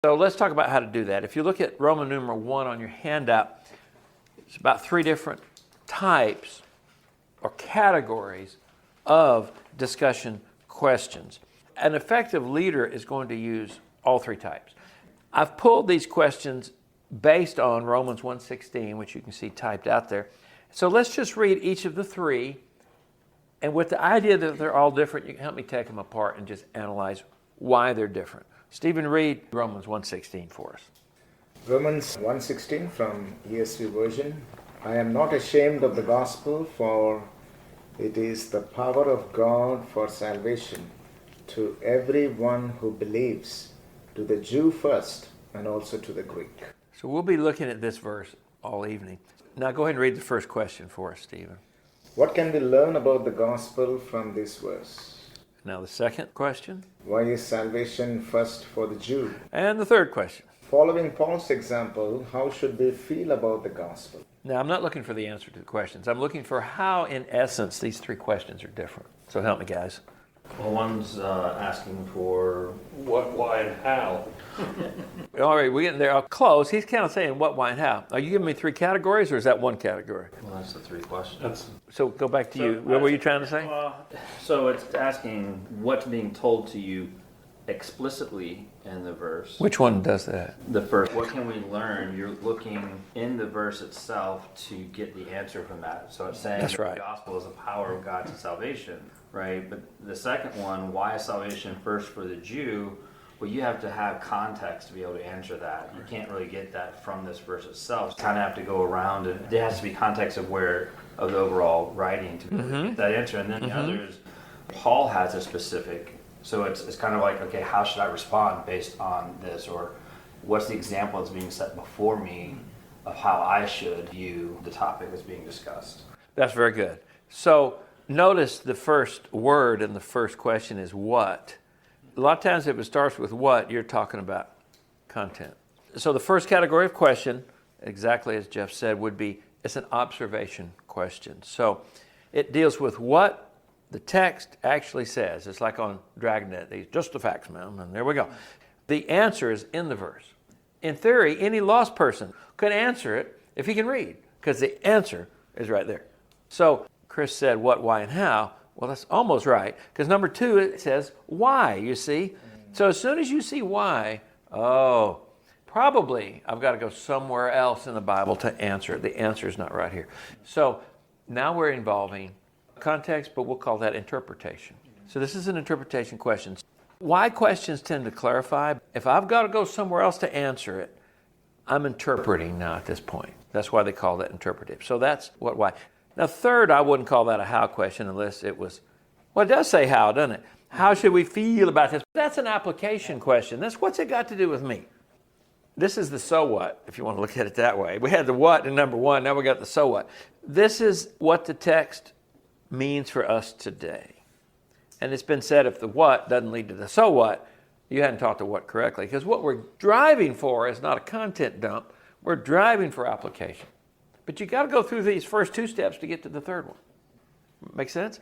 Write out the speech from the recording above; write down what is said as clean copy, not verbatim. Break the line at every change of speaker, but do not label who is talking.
So let's talk about how to do that. If you look at Roman numeral 1 on your handout, it's about 3 different types or categories of discussion questions. An effective leader is going to use all 3 types. I've pulled these questions based on Romans 1:16, which you can see typed out there. So let's just read each of the 3, and with the idea that they're all different, you can help me take them apart and just analyze why they're different. Stephen, read Romans 1:16 for us.
Romans 1:16 from ESV version. I am not ashamed of the gospel, for it is the power of God for salvation to everyone who believes, to the Jew first and also to the Greek.
So we'll be looking at this verse all evening. Now go ahead and read the first question for us, Stephen.
What can we learn about the gospel from this verse?
Now the second question.
Why is salvation first for the Jew?
And the third question.
Following Paul's example, how should we feel about the gospel?
Now I'm not looking for the answer to the questions. I'm looking for how, in essence, these 3 questions are different. So help me, guys.
Well, one's asking for what, why, and how.
All right, we're getting there. Close. He's kind of saying what, why, and how. Are you giving me 3 categories, or is that one category?
Well, that's the 3 questions.
So go back to you. What were you trying to say?
So it's asking what's being told to you explicitly in the verse.
Which one does that?
The first, what can we learn? You're looking in the verse itself to get the answer from that. So it's saying
That's right.
The gospel is the power of God to salvation, right? But the second one, why is salvation first for the Jew? Well, you have to have context to be able to answer that. You can't really get that from this verse itself. You kind of have to go around, and there has to be context of the overall writing to be able to get that answer. And then the others, Paul has a specific. So it's kind of like, okay, how should I respond based on this? Or what's the example that's being set before me of how I should view the topic that's being discussed?
That's very good. So notice the first word in the first question is what. A lot of times if it starts with what, you're talking about content. So the first category of question, exactly as Jeff said, would be it's an observation question. So it deals with what the text actually says. It's like on Dragnet, just the facts, ma'am, and there we go. The answer is in the verse. In theory, any lost person could answer it if he can read, because the answer is right there. So Chris said what, why, and how. Well, that's almost right, because number 2, it says why, you see. So as soon as you see why, probably I've got to go somewhere else in the Bible to answer it. The answer is not right here. So now we're involving context, but we'll call that interpretation. So this is an interpretation question. Why questions tend to clarify. If I've got to go somewhere else to answer it, I'm interpreting now at this point. That's why they call that interpretive. So that's what, why. Now third, I wouldn't call that a how question unless it was, well, it does say how, doesn't it? How should we feel about this? That's an application question. That's what's it got to do with me? This is the so what, if you want to look at it that way. We had the what in number 1, now we got the so what. This is what the text means for us today. And it's been said if the what doesn't lead to the so what, you hadn't taught the what correctly. Because what we're driving for is not a content dump. We're driving for application. But you got to go through these first 2 steps to get to the third one. Make sense?